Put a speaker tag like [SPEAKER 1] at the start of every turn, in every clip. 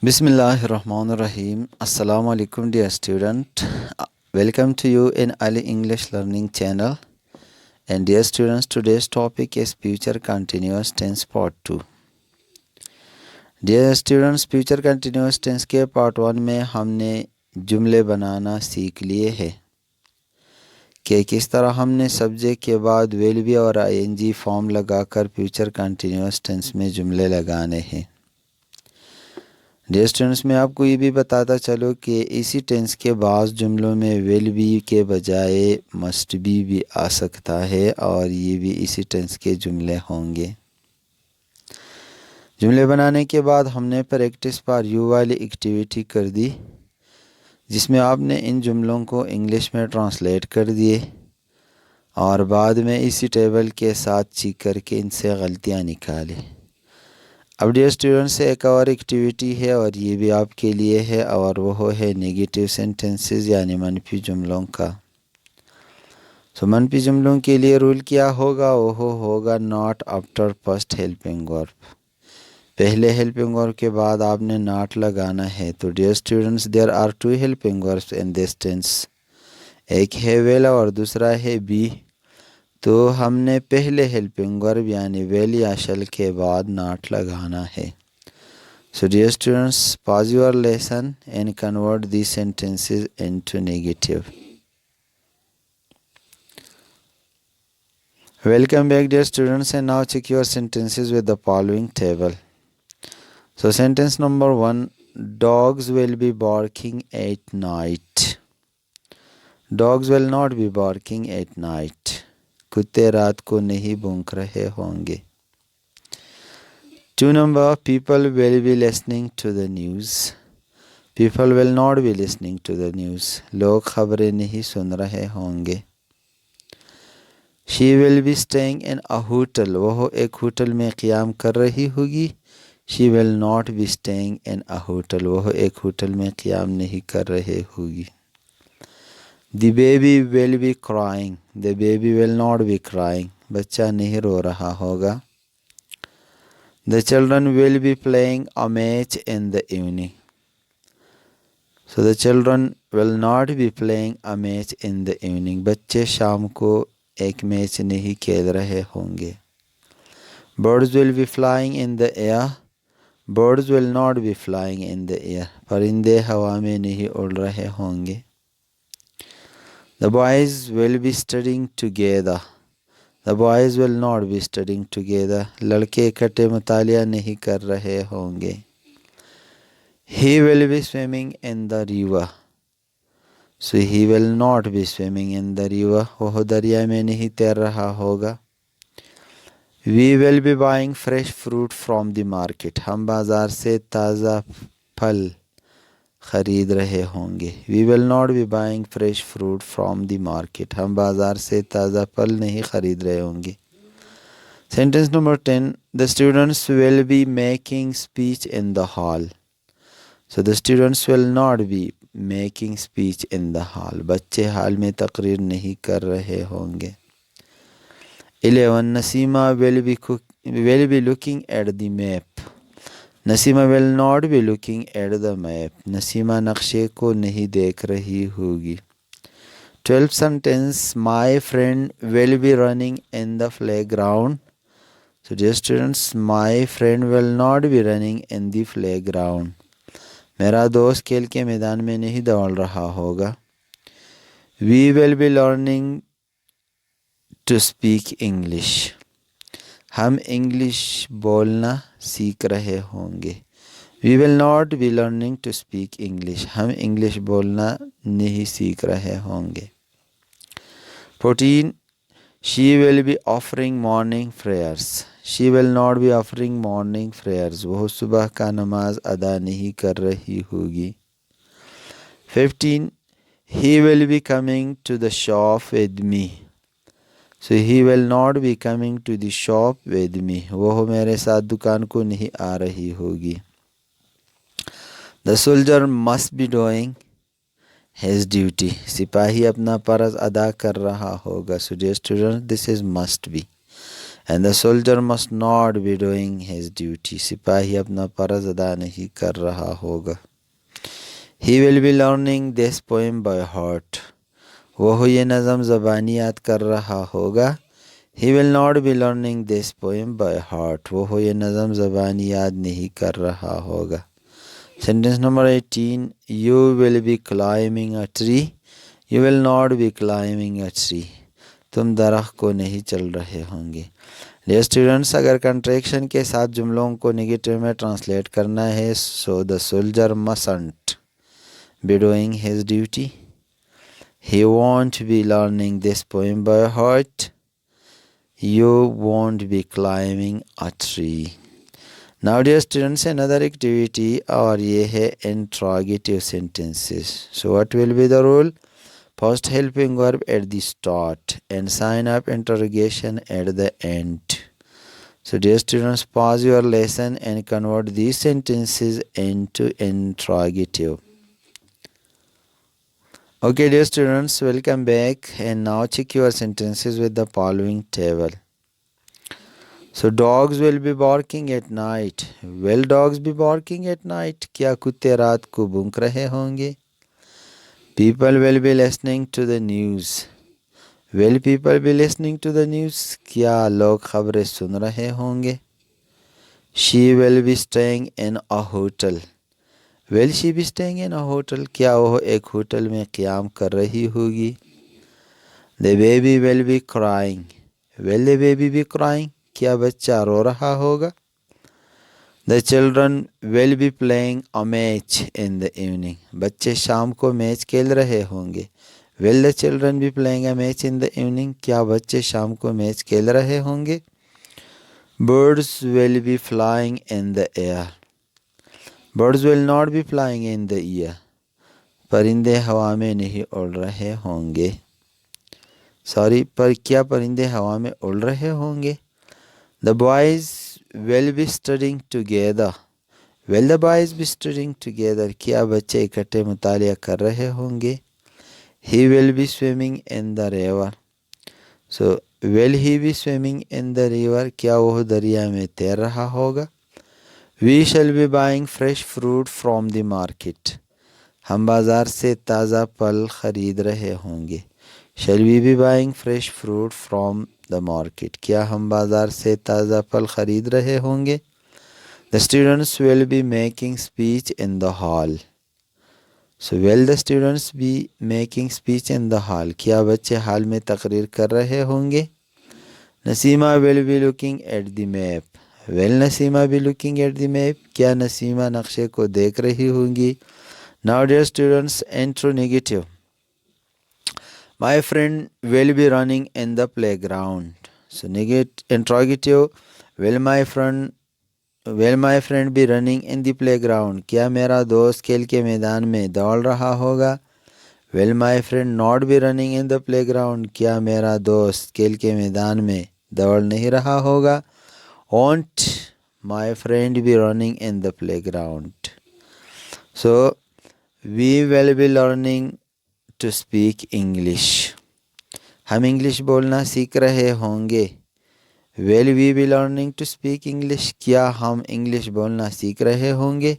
[SPEAKER 1] Bismillahirrahmanirrahim. Assalamu alaikum dear student. Welcome to you in Ali English Learning channel. And dear students, today's topic is future continuous tense part 2. Dear students, future continuous tense के part 1 में हमने जुमले बनाना सीख लिए हैं कि किस तरह हमने सब्जेक्ट के बाद will be और ing फॉर्म लगाकर फ्यूचर कंटिन्यूस टेंस में जुमले लगाने हैं। डियर स्टूडेंट्स, मैं आपको ये भी बताता चलो कि इसी टेंस के बाद जुमलों में विल बी के बजाय मस्ट बी भी आ सकता है और ये भी इसी टेंस के जुमले होंगे। जुमले बनाने के बाद हमने प्रैक्टिस पर यू वाली एक्टिविटी कर दी, जिसमें आपने इन जुमलों को इंग्लिश में ट्रांसलेट कर दिए और बाद में इसी टेबल के साथ चेक करके इनसे गलतियाँ निकालें। अब डियर स्टूडेंट्स, एक और एक्टिविटी है और ये भी आपके लिए है और वो है नेगेटिव सेंटेंसेस यानी मनफी जुमलों का। मनफी जुमलों के लिए रूल क्या होगा? वो होगा not after first helping verb. पहले हेल्पिंग वर्ब के बाद आपने नॉट लगाना है। तो dear students, there are two helping verbs in this tense. एक है वेल और दूसरा है बी। तो हमने पहले हेल्पिंग वर्ब यानी वेल या शल के बाद नॉट लगाना है। So dear students, pause your lesson and convert these sentences into negative. Welcome back dear students, and now check your sentences with the following table. So sentence number 1, dogs will be barking at night. Dogs will not be barking at night. कुत्ते रात को नहीं भौंक रहे होंगे। 2 number, people will be listening to the news. People will not be listening to the news. लोग खबरें नहीं सुन रहे होंगे। She will be staying in a hotel. वह एक होटल में क़याम कर रही होगी। She will not be staying in a hotel. वह एक होटल में क़याम नहीं कर रहे होगी। The baby will be crying. The baby will not be crying. बच्चा नहीं रो रहा होगा। The children will be playing a match in the evening. So the children will not be playing a match in the evening. बच्चे शाम को एक match नहीं खेल रहे होंगे। Birds will be flying in the air. Birds will not be flying in the air. परिंदे हवा में नहीं उड़ रहे होंगे। The boys will be studying together. The boys will not be studying together. लड़के इकट्ठे मुतालिया नहीं कर रहे होंगे। He will be swimming in the river. So he will not be swimming in the river. वह दरिया में नहीं तैर रहा होगा। We will be buying fresh fruit from the market. हम बाजार से ताज़ा फल खरीद रहे होंगे। We will not be buying fresh fruit from the market. हम बाजार से ताज़ा फल नहीं खरीद रहे होंगे। Sentence number 10, the students will be making speech in the hall. So the students will not be making speech in the hall. बच्चे हाल में तकरीर नहीं कर रहे होंगे। 11, Nasima will be looking at the map. Naseema will not be looking at the map. Naseema नक्शे को नहीं देख रही होगी। 12th sentence, my friend will be running in the playground. So dear students, my friend will not be running in the playground. मेरा दोस्त खेल के मैदान में नहीं दौड़ रहा होगा। We will be learning to speak English. हम इंग्लिश बोलना सीख रहे होंगे। We will not be learning to speak English. हम इंग्लिश बोलना नहीं सीख रहे होंगे। 14, she will be offering morning prayers. She will not be offering morning prayers. वह सुबह का नमाज अदा नहीं कर रही होगी। 15, he will be coming to the shop with me. So he will not be coming to the shop with me. वह मेरे साथ दुकान को नहीं आ रही होगी। The soldier must be doing his duty. सिपाही अपना फर्ज अदा कर रहा होगा। So dear students, this is must be. And the soldier must not be doing his duty, सिपाही अपना फर्ज अदा नहीं कर रहा होगा। ही will be learning this poem by heart, वह ये नज़म ज़बानी याद कर रहा होगा। He will not be learning this poem by heart, वह ये नज़म ज़बानी याद नहीं कर रहा होगा। Sentence number 18, you will be climbing a tree, you will not be climbing a tree, तुम दरख्त को नहीं चल रहे होंगे। डियर स्टूडेंट्स, अगर कंट्रैक्शन के साथ जुमलों को नेगेटिव में ट्रांसलेट करना है, so the soldier must be doing his duty, he won't be learning this poem by heart, you won't be climbing a tree. Now dear students, another activity और ये है interrogative sentences. So what will be the rule? First helping verb at the start and sign up interrogation at the end. So dear students, pause your lesson and convert these sentences into interrogative. Okay dear students, welcome back, and now check your sentences with the following table. So dogs will be barking at night, will dogs be barking at night, क्या कुत्ते रात को भौंक रहे होंगे। People will be listening to the news, will people be listening to the news, क्या लोग खबरें सुन रहे होंगे। She will be staying in a hotel, will she be staying in a hotel, क्या वह एक होटल में क़याम कर रही होगी। The baby will be crying, will the baby be crying, क्या बच्चा रो रहा होगा। The children will be playing a match in the evening, बच्चे शाम को मैच खेल रहे होंगे। Will the children be playing a match in the evening, क्या बच्चे शाम को मैच खेल रहे होंगे। Birds will be flying in the air, birds will not be flying in the air, परिंदे हवा में नहीं उड़ रहे होंगे। पर क्या परिंदे हवा में उड़ रहे होंगे। The boys will be studying together, will the boys be studying together, क्या बच्चे इकट्ठे मुतालिया कर रहे होंगे। He will be swimming in the river, so will he be swimming in the river, क्या वह दरिया में तैर रहा होगा। We shall be buying fresh fruit from the market, हम बाज़ार से ताज़ा फल ख़रीद रहे होंगे। Shall we be buying fresh fruit from the market, क्या हम बाज़ार से ताज़ा फल ख़रीद रहे होंगे। The students will be making speech in the hall, so will the students be making speech in the hall, क्या बच्चे हाल में तकरीर कर रहे होंगे। Nasima will be looking at the map, will Nasima be looking at the map, क्या नसीमा नक्शे को देख रही होंगी। Now dear students, interrogative. My friend will be running in the playground. So interrogative, will my friend be running in the playground, क्या मेरा दोस्त खेल के मैदान में दौड़ रहा होगा। Will my friend not be running in the playground, क्या मेरा दोस्त खेल के मैदान में दौड़ नहीं रहा होगा। Won't my friend be running in the playground. So we will be learning to speak English, हम इंग्लिश बोलना सीख रहे होंगे। Will we be learning to speak English, क्या हम इंग्लिश बोलना सीख रहे होंगे।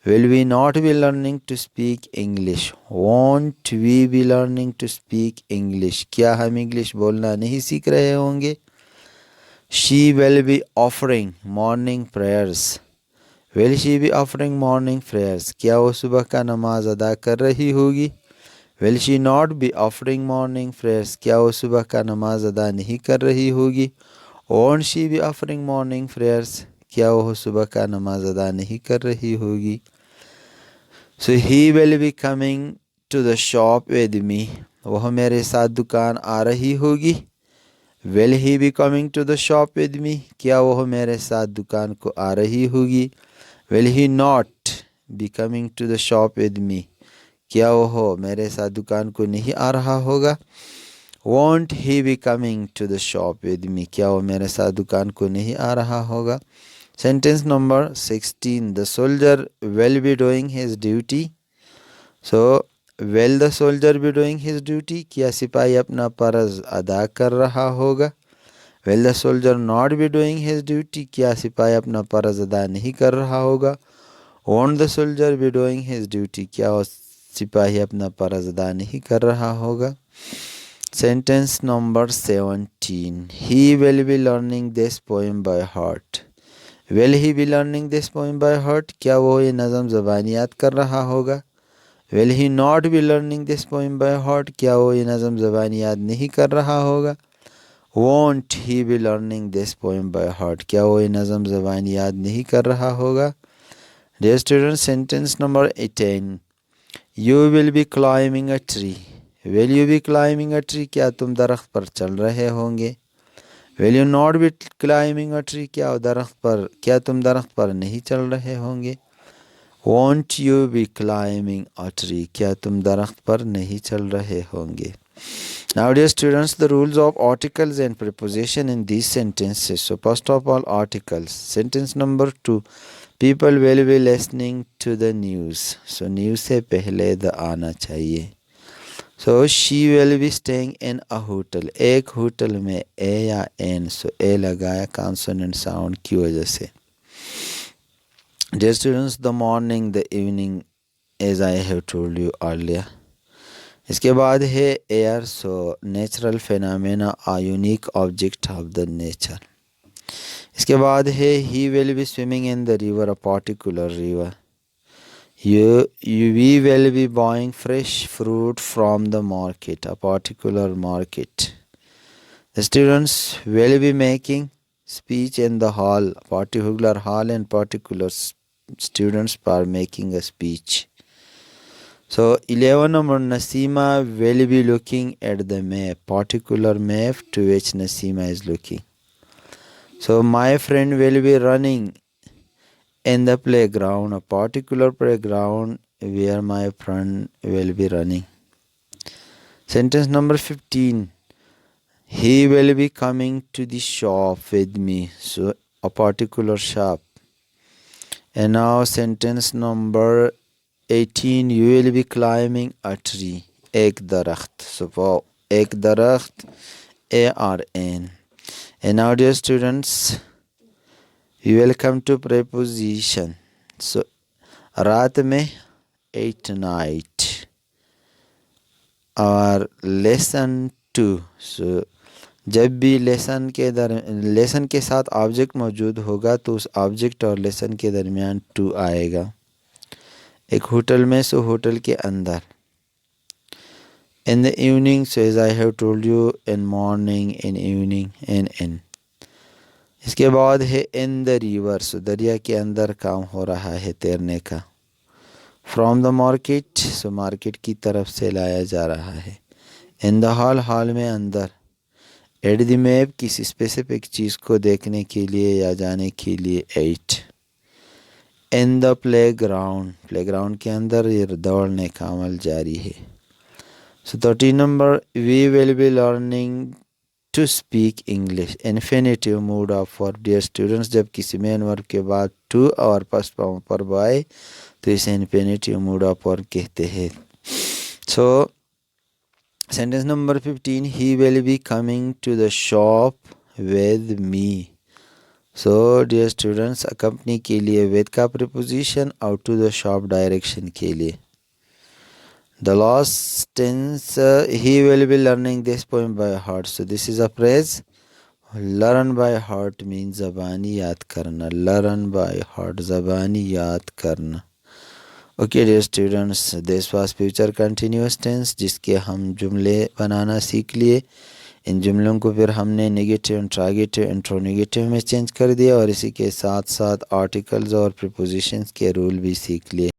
[SPEAKER 1] Will we not be learning to speak English, won't we be learning to speak English, क्या हम इंग्लिश बोलना नहीं सीख रहे होंगे। She will be offering morning prayers, will she be offering morning prayers, क्या वो सुबह का नमाज अदा कर रही होगी। Will she not be offering morning prayers, क्या वो सुबह का नमाज अदा नहीं कर रही होगी। Won't she be offering morning prayers, क्या वो सुबह का नमाज अदा नहीं कर रही होगी। So he will be coming to the shop with me, वह मेरे साथ दुकान आ रही होगी। Will he be coming to the shop with me, क्या वह मेरे साथ दुकान को आ रही होगी। Will he not be coming to the shop with me, क्या वह मेरे साथ दुकान को नहीं आ रहा होगा। Won't he be coming to the shop with me, क्या वह मेरे साथ दुकान को नहीं आ रहा होगा। Sentence number 16, the soldier will be doing his duty. So will the soldier be doing his duty, क्या सिपाही अपना फर्ज अदा कर रहा होगा। Will the soldier not be doing his duty, क्या सिपाही अपना फर्ज अदा नहीं कर रहा होगा। Won't the soldier B doing his duty, क्या वो सिपाही अपना फर्ज अदा नहीं कर रहा होगा। Sentence number 17, he will be learning this poem by heart. Will he be learning this poem by heart, क्या वो ये नज़म ज़बानी याद कर रहा होगा। Will he not be learning this poem by heart, क्या वो ये नज़म ज़बानी याद नहीं कर रहा होगा। Won't he be learning this poem by heart, क्या वो ये नज़म ज़बानी याद नहीं कर रहा होगा। Dear student, sentence number 18, you will be climbing a tree. Will you be climbing a tree, क्या तुम दरख्त पर चल रहे होंगे। Will you not be climbing a tree, क्या तुम दरख्त पर नहीं चल रहे होंगे। Won't you be climbing a tree, क्या तुम दरख्त पर नहीं चल रहे होंगे। Now dear students, the rules of articles and preposition in these sentences. So first of all, articles. Sentence number 2, people will be listening to the news. So news से पहले the आना चाहिए। So she will be staying in a hotel. एक hotel में a या n, so a लगाया consonant sound की वजह से। Dear students, the morning, the evening, as I have told you earlier. इसके बाद है air, so natural phenomena a unique object of the nature. इसके बाद है he will be swimming in the river, a particular river. We will be buying fresh fruit from the market, a particular market. The students will be making speech in the hall, particular hall and particular students are making a speech. So 11 number, Nasima will be looking at the map, particular map to which Nasima is looking. So my friend will be running in the playground, a particular playground where my friend will be running. Sentence number 15, he will be coming to the shop with me, so a particular shop. And now sentence number 18, you will be climbing a tree, एक दरख्त, so for एक दरख्त ARN. And now dear students, we will come to preposition. So रात में, at night, और lesson 2, so जब भी lesson के साथ ऑब्जेक्ट मौजूद होगा तो उस ऑब्जेक्ट और लेसन के दरमियान टू आएगा। एक होटल में, सो होटल के अंदर। In the evening, so as I have told you, in morning, in evening, in. इसके बाद है इन द रिवर, सो दरिया के अंदर काम हो रहा है तैरने का। From the market, so market की तरफ से लाया जा रहा है। इन द हॉल, हॉल में अंदर। एट द मैप, किसी स्पेसिफिक चीज़ को देखने के लिए या जाने के लिए। 8 इन द प्लेग्राउंड, प्लेग्राउंड के अंदर ये दौड़ने का अमल जारी है। So 13 number, we will be learning to speak English, infinitive mood of verb. Dear students, जब किसी मेन वर्ब के बाद टू और फर्स्ट फॉर्म पर आए तो इसे इन्फिनेटिव मूड ऑफ वर्ब कहते हैं। सो sentence number 15, he will be coming to the shop with me. So dear students, accompany के लिए with का preposition और to the shop direction के लिए। The last tense, he will be learning this poem by heart. So this is a phrase. Learn by heart means ज़बानी याद करना। Learn by heart, ज़बानी याद करना। Okay dear students, this was future continuous tense, जिसके हम जुमले बनाना सीख लिए। इन जुमलों को फिर हमने नेगेटिव, इंट्रोगेटिव, इंट्रोनेगेटिव में चेंज कर दिया और इसी के साथ साथ आर्टिकल्स और प्रीपोजिशंस के रूल भी सीख लिए।